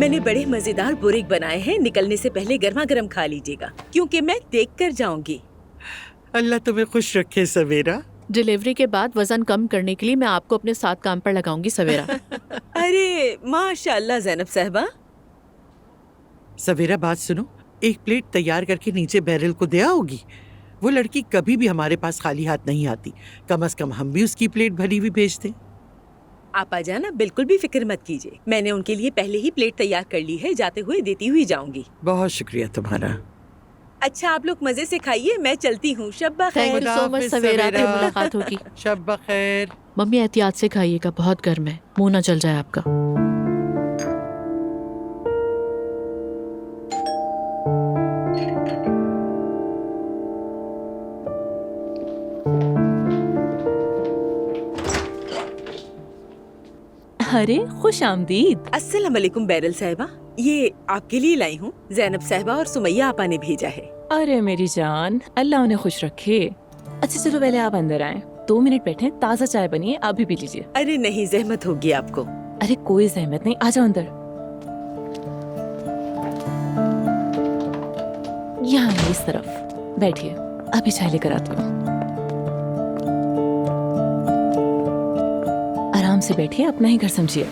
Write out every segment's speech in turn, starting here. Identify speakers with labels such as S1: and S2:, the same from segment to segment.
S1: मैंने बड़े मजेदार बुरीक बनाए हैं। निकलने से पहले गर्मा गर्म खा लीजिएगा, क्योंकि मैं देख कर जाऊंगी।
S2: अल्लाह तुम्हें खुश रखे सवेरा।
S3: डिलीवरी के बाद वजन कम करने के लिए मैं आपको अपने साथ काम पर लगाऊंगी सवेरा।
S1: अरे माशाल्लाह जैनब साहबा।
S2: सवेरा बात सुनो, एक प्लेट तैयार करके नीचे बैरल को दे आओगी? वो लड़की कभी भी हमारे पास खाली हाथ नहीं आती। कम से कम हम भी उसकी प्लेट भरी हुई भेज दें।
S1: आप आ जाना, बिल्कुल भी फिक्र मत कीजिए। मैंने उनके लिए पहले ही प्लेट तैयार कर ली है, जाते हुए देती हुई जाऊंगी।
S2: बहुत शुक्रिया तुम्हारा।
S1: अच्छा, आप लोग मजे से खाइए, मैं चलती हूँ। शब्बा
S3: थैंक
S1: खैर।
S3: यू सो मच सवेरा, फिर मुलाकात होगी।
S2: शब बखैर।
S3: मम्मी एहतियात से खाइएगा, बहुत गर्म है, मुंह ना जल जाए आपका।
S4: अरे खुश आमदीद।
S1: अस्सलाम वालेकुम बैरल साहिबा, ये आपके लिए लाई हूँ। जैनब साहिबा और सुमैया आपा ने भेजा है।
S4: अरे मेरी जान, अल्लाह उन्हें खुश रखे। अच्छा चलो पहले आप अंदर आए, 2 मिनट बैठे, ताज़ा चाय बनी है, आप भी पी लीजिए।
S1: अरे नहीं, जहमत होगी आपको।
S4: अरे कोई जहमत नहीं, आ जाओ अंदर। यहाँ आइए, इस तरफ बैठिए, अभी चाय लेकर आती हूँ। आराम से बैठिए, अपना ही घर समझिए।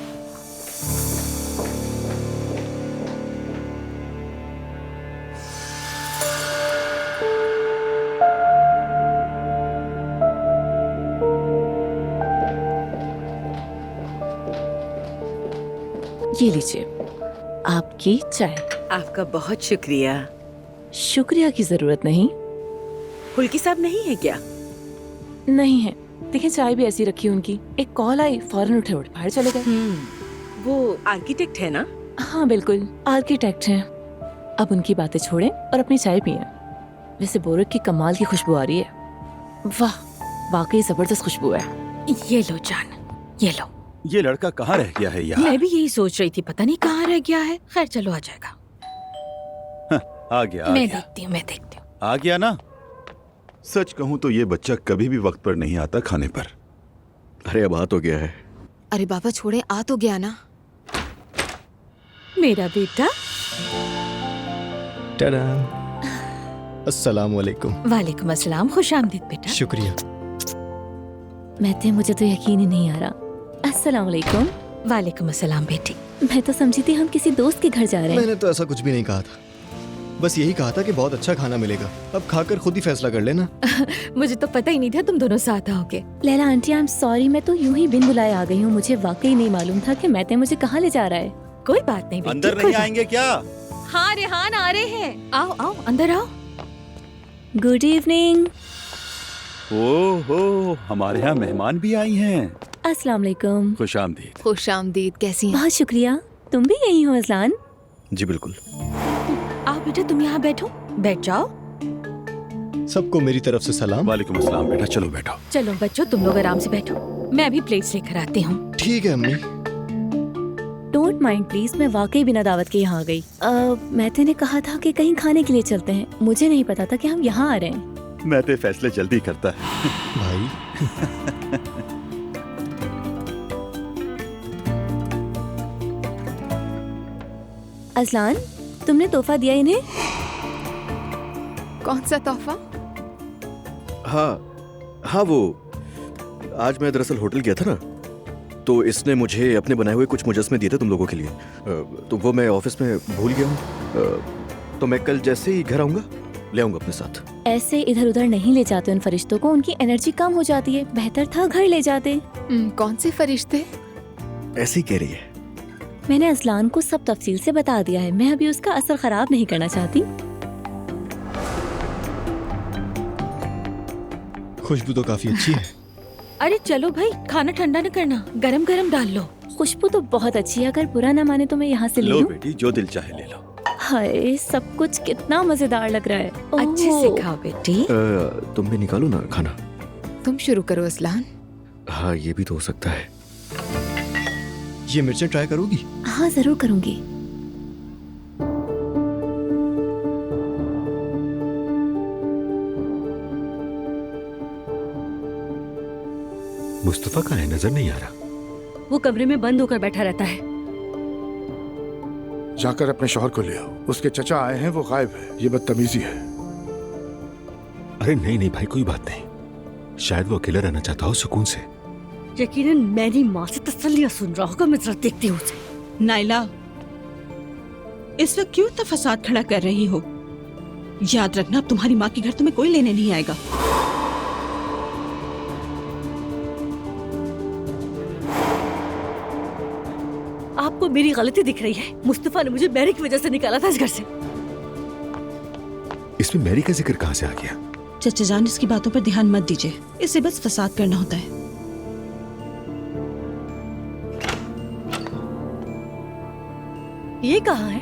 S4: ये लीजिए आपकी चाय।
S1: आपका बहुत शुक्रिया।
S4: शुक्रिया की जरूरत नहीं।
S1: हुल्की साहब नहीं है क्या?
S4: नहीं है, देखिए चाय भी ऐसी रखी उनकी। एक कॉल आई, फौरन उठे बाहर चले गए।
S1: वो आर्किटेक्ट है ना?
S4: हाँ बिल्कुल, आर्किटेक्ट हैं। अब उनकी बातें छोड़ें और अपनी चाय पिए। वैसे बोरक की कमाल की खुशबू आ रही है। वाह, वाकई जबरदस्त खुशबू है।
S5: ये लो जान, ये लो।
S6: ये लड़का कहाँ रह गया है यार?
S5: मैं भी यही सोच रही थी, पता नहीं कहाँ रह गया है। खैर चलो, आ जाएगा।
S6: आ गया,
S5: मैं देखती हूँ।
S6: आ गया ना। सच कहूँ तो ये बच्चा कभी भी वक्त पर नहीं आता खाने पर।
S7: अरे अब आ तो गया है।
S8: अरे बाबा छोड़े, आ तो गया ना।
S5: मेरा बेटा।
S7: टाडा। अस्सलाम वालेकुम।
S5: वालेकुम अस्सलाम, खुश आमदीद बेटा।
S7: शुक्रिया।
S4: मैं मुझे तो यकीन ही नहीं आ रहा। अस्सलाम वालेकुम।
S5: वालेकुम अस्सलाम बेटी।
S4: मैं तो समझी थी हम किसी दोस्त के घर जा रहे हैं।
S7: मैंने तो ऐसा कुछ भी नहीं कहा था, बस यही कहा था कि बहुत अच्छा खाना मिलेगा। अब खाकर खुद ही फैसला कर लेना।
S5: मुझे तो पता ही नहीं था तुम दोनों साथ आओगे।
S4: Laila aunty, I am sorry, मैं तो यूं ही बिन बुलाए आ गई हूँ। मुझे वाकई नहीं मालूम था कि मैते मुझे कहाँ ले जा रहा है।
S5: कोई बात नहीं बेटी।
S6: अंदर नहीं आएंगे क्या?
S5: हाँ रेहान आ रहे हैं। आओ आओ, अंदर आओ।
S4: Good evening.
S6: ओहो, हमारे यहाँ मेहमान भी आई हैं।
S4: अस्सलाम वालेकुम।
S6: खुश आमदीद।
S8: खुश आमदीद, कैसी हैं?
S4: बहुत शुक्रिया। तुम भी यही हो अजलान?
S7: जी बिल्कुल।
S5: आओ बेटा, तुम यहाँ बैठो, बैठ जाओ।
S7: सबको मेरी तरफ से सलाम।
S6: वालेकुम अस्सलाम बेटा, चलो बैठो।
S5: चलो बच्चों, तुम लोग आराम से बैठो, मैं अभी प्लेट्स लेकर आती हूँ।
S7: ठीक है अम्मी।
S4: डोंट माइंड प्लीज, मैं वाकई बिना दावत के यहाँ आ गई। मैते ने कहा था कि कहीं खाने के लिए चलते हैं। मुझे नहीं पता था कि हम यहाँ आ रहे हैं।
S6: मैं तो फैसले जल्दी करता है
S7: भाई
S4: अजलान, तुमने तोहफा दिया इन्हें?
S8: कौन सा तोहफा?
S7: हाँ वो आज मैं दरअसल होटल गया था ना, तो इसने मुझे अपने बनाए हुए कुछ मुजस्मे दिए थे तुम लोगों के लिए। तो वो मैं ऑफिस में भूल गया हूँ। तो मैं कल जैसे ही घर आऊंगा ले आऊंगा अपने साथ।
S4: ऐसे इधर उधर नहीं ले जाते उन फरिश्तों को, उनकी एनर्जी कम हो जाती है। बेहतर था घर ले जाते।
S8: कौन से फरिश्ते?
S7: ऐसी कह रही है।
S4: मैंने अजलान को सब तफसील से बता दिया है। मैं अभी उसका असर खराब नहीं करना चाहती।
S7: खुशबू तो काफी अच्छी है।
S5: अरे चलो भाई, खाना ठंडा न करना, गरम गरम डाल लो।
S4: खुशबू तो बहुत अच्छी है, अगर बुरा ना माने तो मैं यहाँ से ले
S6: लो
S4: लूं?
S6: बेटी, जो दिल चाहे ले लो।
S4: हाय, सब कुछ कितना मजेदार लग रहा है।
S5: अच्छे से
S4: ओह।
S5: खाओ बेटी।
S7: तुम भी निकालो ना खाना।
S8: तुम शुरू करो असलान।
S7: हाँ ये भी तो हो सकता है। ये मिर्चें ट्राई करोगी?
S4: हाँ जरूर करूंगी।
S6: मुस्तफा कहाँ है? नजर नहीं आ रहा।
S9: वो कमरे में बंद होकर बैठा रहता है। जाकर अपने शौहर को ले आओ। उसके चचा आए हैं, वो गायब है। ये बदतमीजी है।
S10: अरे नहीं नहीं भाई, कोई बात नहीं। शायद वो अकेला रहना चाहता हो सुकून से।
S11: यकीनन मेरी माँ से तसल्लियां सुन रहा होगा। मैं जरा देखती हूँ उसे।
S12: नाइला, इस वक्त क्यों इतना फसाद खड़ा कर रही हो? याद रखना, अब तुम्हारी माँ के घर तुम्हें कोई लेने नहीं आएगा।
S11: आपको मेरी गलती दिख रही है। मुस्तफा ने मुझे मैरी की वजह से निकाला था इस घर से।
S10: इसमें मैरी का जिक्र कहाँ से आ गया?
S12: चचा जान, इसकी बातों पर ध्यान मत दीजिए। इसे बस फसाद करना होता है।
S11: ये कहाँ है?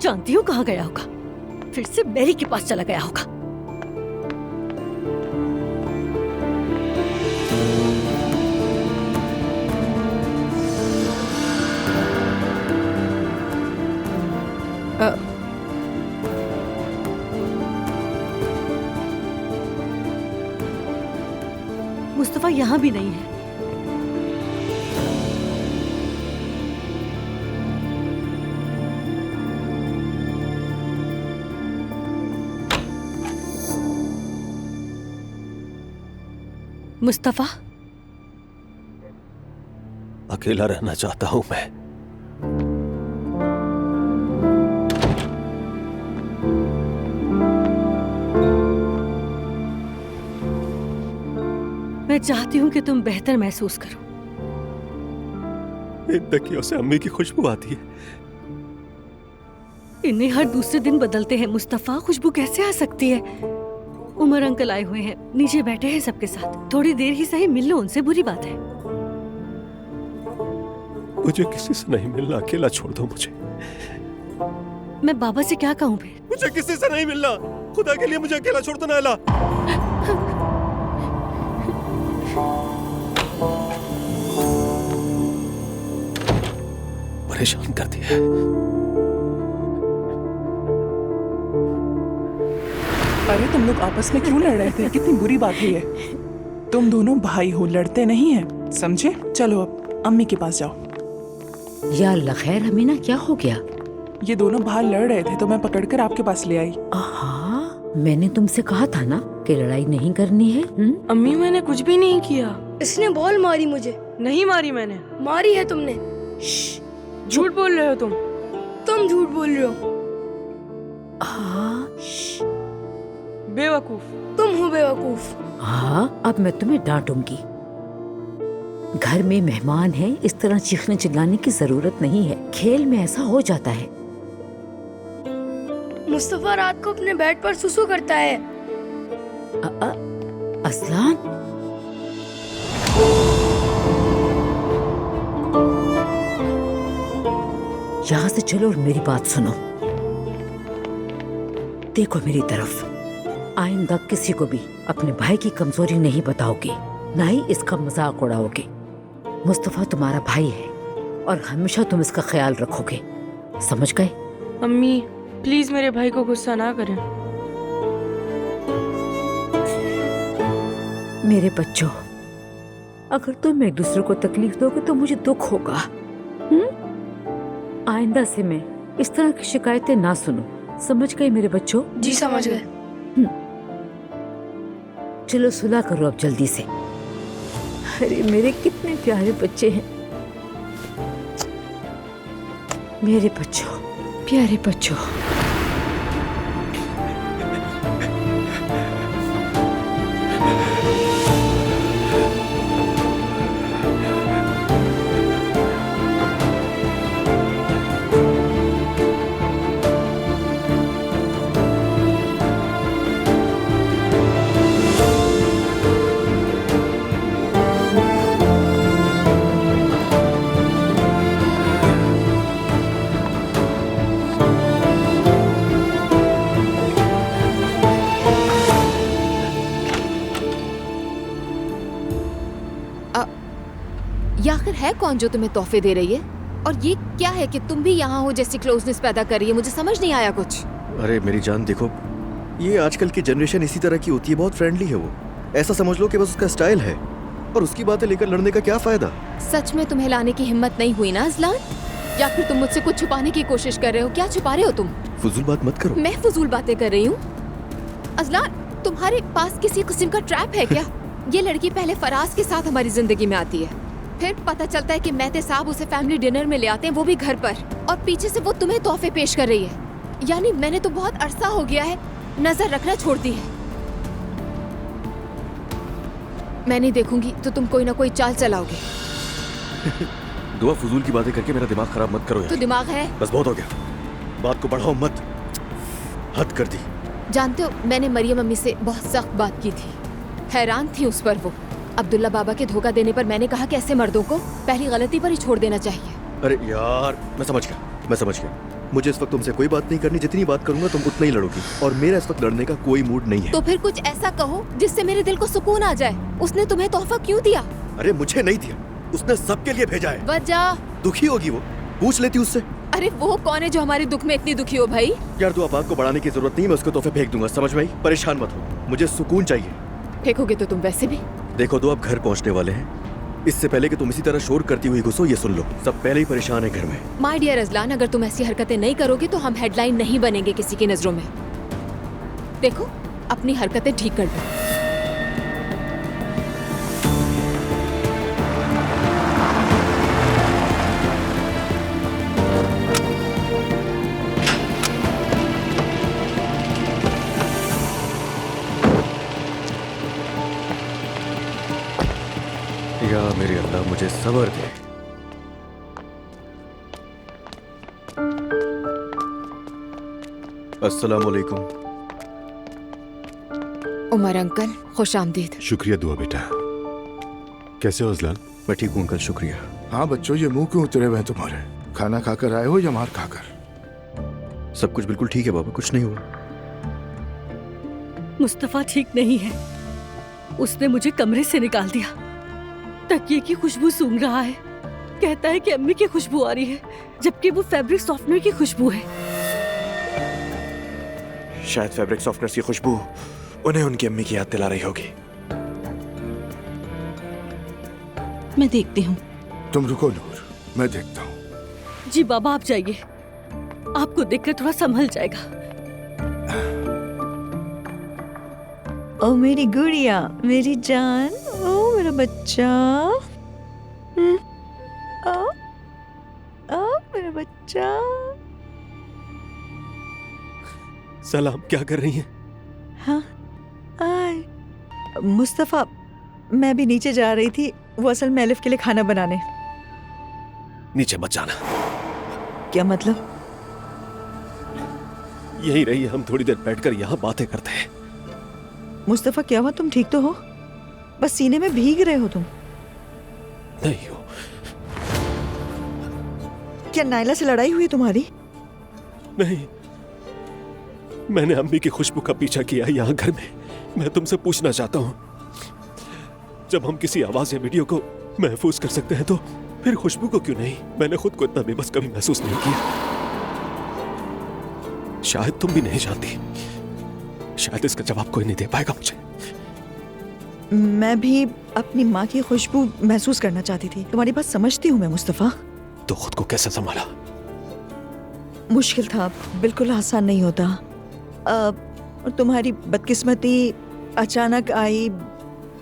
S11: जानती हूँ कहाँ गया होगा। फिर से मैरी के पास चला गया होगा। मुस्तफा यहाँ भी नहीं है। मुस्तफा,
S10: अकेला रहना चाहता हूँ मैं।
S11: मैं चाहती हूँ कि तुम बेहतर महसूस करो।
S10: इन तकियों से अम्मी की खुशबू आती है।
S11: इन्हें हर दूसरे दिन बदलते हैं मुस्तफा। खुशबू कैसे आ सकती है? उमर अंकल आए हुए हैं, नीचे बैठे हैं सबके साथ। थोड़ी देर ही सही मिल लो उनसे, बुरी बात है।
S10: मुझे किसी से नहीं मिलना, अकेला छोड़ दो मुझे।
S11: मैं बाबा से क्या कहूँ फिर?
S10: मुझे किसी से नहीं मिलना, खुदा के लिए मुझे अकेला छोड़ दो नाइला। परेशान कर दिया।
S13: अरे तुम लोग आपस में क्यों लड़ रहे थे? कितनी बुरी बात है ये। तुम दोनों भाई हो, लड़ते नहीं हैं, समझे? चलो अब अम्मी के पास जाओ।
S1: या अल्लाह खैर अमीना, क्या हो गया?
S13: ये दोनों बाहर लड़ रहे थे तो मैं पकड़कर आपके पास ले आई।
S1: हाँ, मैंने तुमसे कहा था ना कि लड़ाई नहीं करनी है।
S14: अम्मी, मैंने कुछ भी नहीं किया।
S15: इसने बॉल मारी मुझे।
S14: नहीं मारी मैंने।
S15: मारी है तुमने।
S14: झूठ बोल रहे हो तुम।
S15: तुम झूठ बोल रहे हो।
S14: बेवकूफ।
S15: तुम हो बेवकूफ।
S1: हाँ, अब मैं तुम्हें डांटूंगी। घर में मेहमान हैं, इस तरह चीखने चिल्लाने की जरूरत नहीं है। खेल में ऐसा हो जाता है।
S15: मुस्तफा रात को अपने बेड पर सुसु करता है।
S1: असलान, यहाँ से चलो और मेरी बात सुनो। देखो मेरी तरफ। आइंदा किसी को भी अपने भाई की कमजोरी नहीं बताओगे, ना ही इसका मजाक उड़ाओगे। मुस्तफा तुम्हारा भाई है और हमेशा तुम इसका ख्याल रखोगे, समझ गए?
S14: अम्मी प्लीज मेरे भाई को गुस्सा ना करें।
S1: मेरे बच्चों, अगर तुम एक दूसरे को तकलीफ दोगे तो मुझे दुख होगा। आइंदा से मैं इस तरह की शिकायतें ना सुनूं, समझ गए मेरे बच्चों?
S15: जी समझ गए।
S1: चलो सुलह करो अब जल्दी से। अरे मेरे कितने प्यारे बच्चे हैं, मेरे बच्चों, प्यारे बच्चों।
S8: ये आखिर है कौन जो तुम्हें तोहफे दे रही है? और ये क्या है कि तुम भी यहाँ हो जैसी क्लोजनेस पैदा कर रही है? मुझे समझ नहीं आया कुछ।
S7: अरे मेरी जान देखो, ये आजकल की जनरेशन इसी तरह की होती है, बहुत फ्रेंडली है वो। ऐसा समझ लो कि बस उसका स्टाइल है, और उसकी बातें लेकर लड़ने का क्या फायदा?
S8: सच में तुम्हें लाने की हिम्मत नहीं हुई ना अज़लान? या फिर तुम मुझसे कुछ छुपाने की कोशिश कर रहे हो? क्या छुपा रहे हो तुम?
S7: फजूल बात मत करो।
S8: मैं फजूल बातें कर रही हूँ? अजलान, तुम्हारे पास किसी किस्म का ट्रैप है क्या? ये लड़की पहले फराज के साथ हमारी जिंदगी में आती है, फिर पता चलता है कि मेहते साहब उसे फैमिली डिनर में ले आते हैं, वो भी घर पर, और पीछे से वो तुम्हें तोहफे पेश कर रही है। यानी मैंने तो बहुत अरसा हो गया है नजर रखना छोड़ दी है। मैं नहीं देखूंगी तो तुम कोई ना कोई चाल चलाओगे।
S7: दुआ, फजूल की बातें करके मेरा दिमाग खराब मत करो यार।
S8: तो दिमाग है?
S7: बस बहुत हो गया, बात को बढ़ाओ मत, हद कर दी।
S8: जानते हो, मैंने मरियम अम्मी से बहुत सख्त बात की थी, हैरान थी उस पर वो। अब्दुल्ला बाबा के धोखा देने पर मैंने कहा कि ऐसे मर्दों को पहली गलती पर ही छोड़ देना चाहिए।
S7: अरे यार, मैं समझ गया। मुझे इस वक्त तुमसे कोई बात नहीं करनी, जितनी बात करूंगा तुम उतना ही लड़ोगी, और मेरा इस वक्त लड़ने का कोई मूड नहीं है।
S8: तो फिर कुछ ऐसा कहो जिससे मेरे दिल को सुकून आ जाए। उसने तुम्हें तोहफा क्यों दिया?
S7: अरे मुझे नहीं दिया, उसने सबके लिए भेजा है।
S8: वजह?
S7: दुखी होगी वो, पूछ लेती उससे।
S8: अरे वो कौन है जो हमारे दुख में इतनी दुखी हो भाई?
S7: यार तू आग को बढ़ाने की जरूरत नहीं, मैं उसको तोहफे फेंक दूंगा, समझ में आई? परेशान मत हो, मुझे सुकून चाहिए।
S8: फेंकोगे तो तुम वैसे भी।
S7: देखो तो आप घर पहुंचने वाले हैं, इससे पहले कि तुम इसी तरह शोर करती हुई घुसो, ये सुन लो, सब पहले ही परेशान है घर में।
S8: माय डियर अजलान, अगर तुम ऐसी हरकतें नहीं करोगे तो हम हेडलाइन नहीं बनेंगे किसी की नजरों में। देखो, अपनी हरकतें ठीक कर लो।
S7: या मेरे अल्लाह, मुझे सब्र दे। अस्सलाम वालेकुम।
S8: उमर अंकल, खुश आमदीद।
S10: शुक्रिया दुआ बेटा। कैसे हो अजलान?
S7: मैं ठीक हूँ अंकल, शुक्रिया।
S9: हाँ बच्चों, ये मुंह क्यों उतरे हुए हैं तुम्हारे? खाना खाकर आए हो या मार खाकर?
S7: सब कुछ बिल्कुल ठीक है बाबा, कुछ नहीं हुआ।
S11: मुस्तफा ठीक नहीं है, उसने मुझे कमरे से निकाल दिया। तकिए की खुशबू सूंघ रहा है, कहता है कि अम्मी की खुशबू आ रही है, जबकि वो फैब्रिक सॉफ्टनर की खुशबू है।
S16: शायद फैब्रिक सॉफ्टनर की खुशबू उन्हें उनकी अम्मी की याद दिला रही होगी।
S12: मैं देखती हूँ।
S9: तुम रुको नूर, मैं देखता हूँ।
S11: जी बाबा, आप जाइए, आपको देखकर थोड़ा संभल जाएगा।
S17: ओ मेरी गुड़िया, मेरी जान, ओ मेरा बच्चा, ओ मेरा बच्चा।
S10: सलाम, क्या कर रही हैं?
S17: हाँ, आए। मुस्तफा, मैं भी नीचे जा रही थी, वो असल में एलिफ के लिए खाना बनाने।
S10: नीचे मत जाना।
S17: क्या मतलब?
S10: यहीं रहिए, हम थोड़ी देर बैठकर यहाँ बातें करते हैं।
S17: मुस्तफा, क्या हुआ? तुम ठीक तो हो? बस सीने में भीग रहे हो तुम।
S10: नहीं हो।
S17: क्या नायला से लड़ाई हुई तुम्हारी?
S10: नहीं, मैंने अम्मी की खुशबू का पीछा किया यहाँ घर में। मैं तुमसे पूछना चाहता हूँ, जब हम किसी आवाज या वीडियो को महफूज कर सकते हैं तो फिर खुशबू को क्यों नहीं? मैंने खुद को इतना बेबस कभी महसूस नहीं किया। शायद तुम भी नहीं जानती, शायद इसका जवाब कोई नहीं दे पाएगा मुझे।
S17: मैं भी अपनी माँ की खुशबू महसूस करना चाहती थी। तुम्हारी बात समझती हूँ मैं मुस्तफा।
S10: तो खुद को कैसे संभाला?
S17: मुश्किल था, बिल्कुल आसान नहीं होता। और तुम्हारी बदकिस्मती अचानक आई।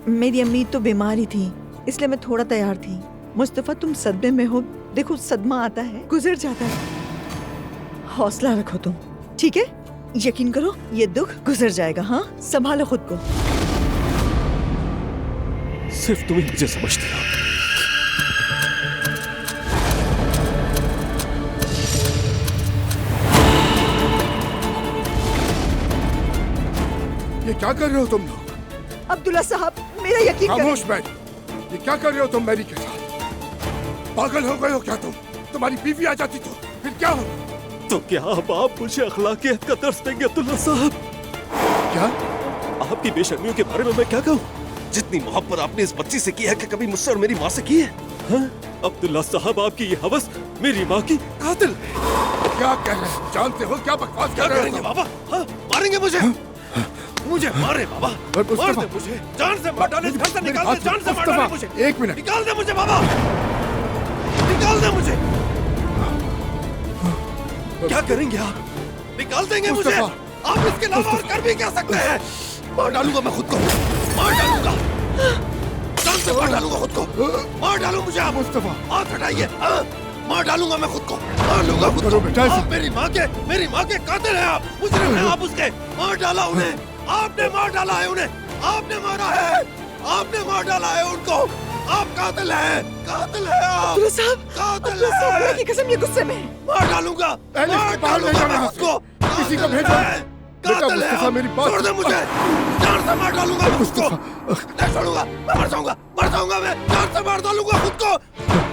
S17: मेरी अम्मी तो बीमार ही थी, इसलिए मैं थोड़ा तैयार थी। मुस्तफा, तुम सदमे में हो। देखो, सदमा आता है, गुजर जाता है। हौसला रखो तुम, ठीक है? यकीन करो, ये दुख गुजर जाएगा। हाँ, संभालो खुद को।
S10: सिर्फ तुम ही मुझे समझती हो।
S9: ये क्या कर रहे हो तुम लोग?
S17: अब्दुल्ला साहब, मेरा यकीन करें।
S9: खामोश बैठ। ये क्या कर रहे हो तुम मैरी के साथ? पागल हो गए हो क्या तुम? तुम्हारी बीवी आ जाती तो फिर क्या हो?
S10: तो क्या अब आप मुझे अखलाकियत का दर्स देंगे अब्दुल्ला साहब?
S9: क्या?
S10: आपकी बेशर्मियों के बारे में मैं क्या कहूँ? जितनी मोहब्बत आपने इस बच्ची से की है कि कभी मुझसे और मेरी माँ से की है? हाँ? अब्दुल्ला साहब, आपकी ये हवस मेरी माँ की कातिल है।
S9: क्या कह रहे हैं? जानते हो क्या बकवास कर रहे हो?
S10: बाबा? हाँ? मारेंगे मुझे? मुझे मारे बाबा, मार दे मुझे, जान से मार डाले, घर से निकाल दे, जान से मार डाले मुझे।
S9: एक मिनट,
S10: निकाल दे मुझे बाबा, निकाल दे मुझे।
S7: क्या करेंगे आप? निकाल देंगे मुझे?
S9: मुस्तफा।
S7: आप इसके अलावा और कर भी क्या सकते हैं? मार डालूंगा मैं खुद को, मार डालूंगा, जान से मार डालूंगा खुद को, मार डालू मुझे आप।
S9: मुस्तफा
S7: हाथ हटाइए, मार डालूंगा मैं खुद को, मार लूंगा खुद को। आप मेरी माँ के कातिल हैं आप, मुजरिम हैं आप उसके। मार डाला उन्हें, आपने मार डाला है उन्हें, आपने मारा है, आपने मार डाला है उनको। आप कातिल हैं, कातिल हैं आप, कातिल हैं।
S17: की कसम, ये गुस्से में
S7: मार डालूंगा, मार डालूंगा मैं उसको।
S9: किसी को भेजो। बेटा मुस्तफा मेरी बात
S7: छोड़ दे मुझे, जान से मार डालूंगा मैं उसको, नहीं छोड़ूंगा, मैं मर जाऊंगा मैं, जान से मार डालूंगा खुद को,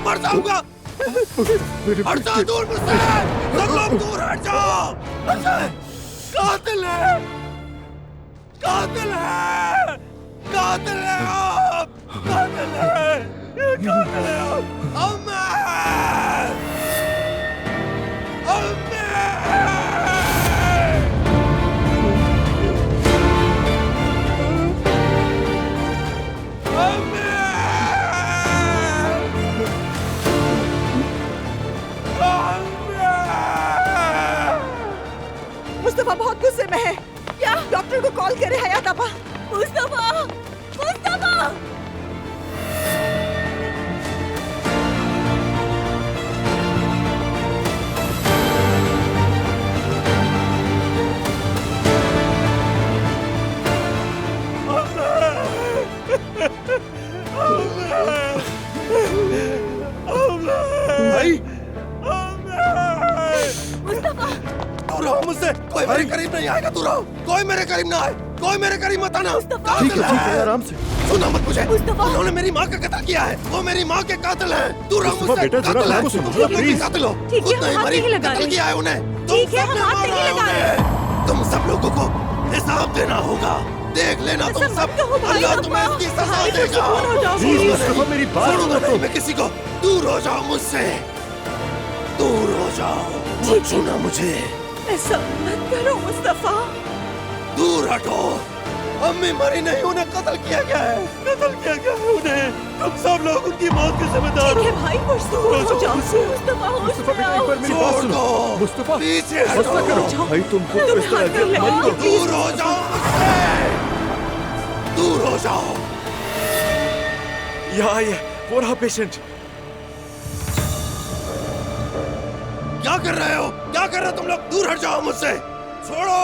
S7: मर जाऊंगा। हट जाओ दूर मुझसे, सब लोग दूर हट जाओ। कातिल है, कातिल है, कातिल है आप, कातिल है, कातिल है आप। अम्मा, अम्मा।
S17: मुस्तफा बहुत गुस्से में है। क्या डॉक्टर को कॉल करे हयात आपा? मुस्तफा, मुस्तफा।
S7: भाई,
S17: मुस्तफा,
S7: दूर रहो मुझसे, कोई मेरे करीब नहीं आएगा। दूर रहो, कोई मेरे करीब ना आए, कोई मेरे करीब मत आना।
S9: ठीक है, आराम से।
S7: सुना मत मुझे, उन्होंने मेरी माँ का कत्ल किया है, वो मेरी माँ के कातिल हैं। दूर रहो मुझसे,
S9: बेटा, जरा
S7: कातिल हैं,
S9: बात सुनो,
S7: तुम लोग भी
S9: प्लीज।
S7: कातिल हो,
S17: ठीक है,
S7: खुद नहीं
S17: हम हाथ
S7: मरी,
S17: नहीं लगा
S7: कत्ल
S17: रहे।
S7: किया है उन्हें,
S17: ठीक है,
S7: तुम
S17: हम
S7: सबने
S17: हाथ नहीं
S7: मारा है
S17: लगा रहे।
S7: उन्हें। तुम सब लोगों को हिसाब देना होगा, देख लेना तुम सब। अल्लाह तुम्हें इसकी सजा देगा।
S9: प्लीज मुस्तफा मेरी बात
S7: छोड़ूंगा
S9: सुनो
S7: नहीं मैं किसी को। दूर हो जाओ मुझसे, दूर हो जाओ, मत छूना मुझे।
S17: ऐसा मत करो मुस्तफा।
S7: दूर हटो, अम्मी मरी नहीं, उन्हें कत्ल किया गया है, कत्ल किया गया है उन्हें। तुम सब लोग उनकी मौत के जिम्मेदार
S17: ठीक है भाई, दूर हो जाओ। मुस्तफा, होश में आओ।
S7: छोड़ दो मुस्तफा, पीछे हटो।
S9: भाई तुमको तो इस तरह के मत करो।
S7: दूर हो जाओ मुझसे, दूर हो जाओ।
S16: यहाँ आइए, वो रहा पेशेंट।
S7: क्या कर रहे हो, क्या कर रहे हो तुम लोग? दूर हट जाओ मुझसे, छोड़ो।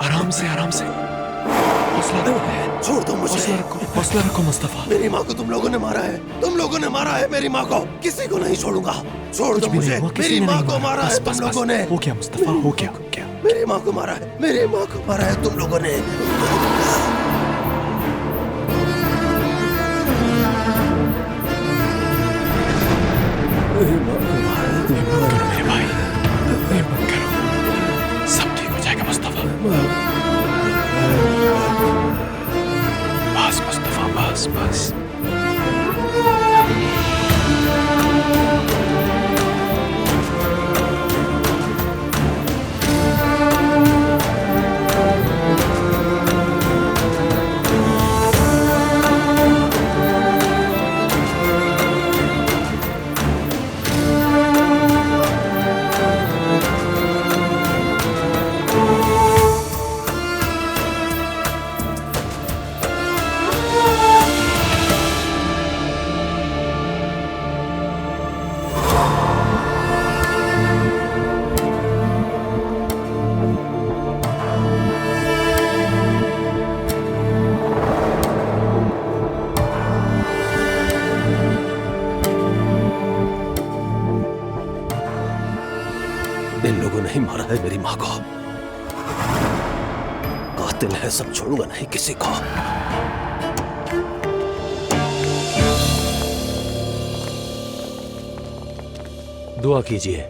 S16: आराम से, आराम से, हौसला रखो,
S7: छोड़ दो मुझे।
S16: हौसला रखो मुस्तफा।
S7: मेरी माँ को तुम लोगों ने मारा है, तुम लोगों ने मारा है मेरी माँ को। किसी को नहीं छोड़ूंगा, छोड़ दो मुझे। मेरी माँ को मारा है तुम लोगों ने।
S16: हो गया मुस्तफा, हो गया, हो गया।
S7: मेरी माँ को मारा है, मेरी माँ को मारा है तुम लोगों ने।
S16: मेरे भाई, मत करो, सब ठीक हो जाएगा मुस्तफा। बस मुस्तफा, बस बस।
S10: इन लोगों ने ही मारा है मेरी माँ को। कातिल है, सब छोड़ूंगा नहीं किसी को।
S18: दुआ कीजिए,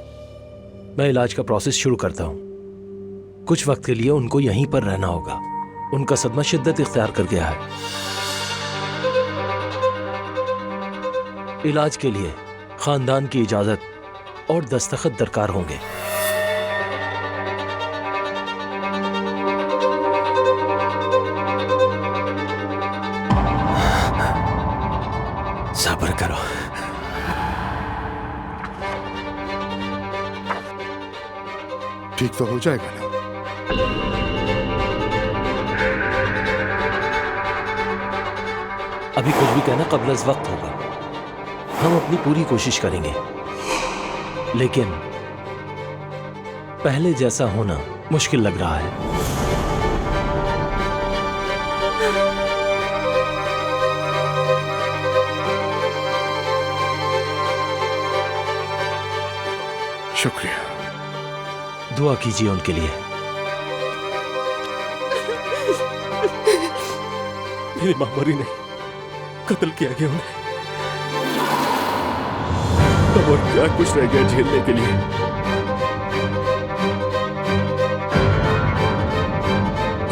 S18: मैं इलाज का प्रोसेस शुरू करता हूं। कुछ वक्त के लिए उनको यहीं पर रहना होगा। उनका सदमा शिद्दत इख्तियार कर गया है। इलाज के लिए खानदान की इजाजत और दस्तखत दरकार होंगे।
S10: सब्र करो।
S9: ठीक तो हो जाएगा ना?
S18: अभी कुछ भी कहना कब्ल अज़ वक्त होगा। हम अपनी पूरी कोशिश करेंगे, लेकिन पहले जैसा होना मुश्किल लग रहा है।
S9: शुक्रिया।
S18: दुआ कीजिए उनके लिए।
S10: मेरी मां मरी नहीं, कत्ल किया गया उन्हें।
S7: अब और क्या कुछ रह गया झेलने के लिए?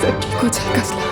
S8: सब ठीक हो जाएगा असला।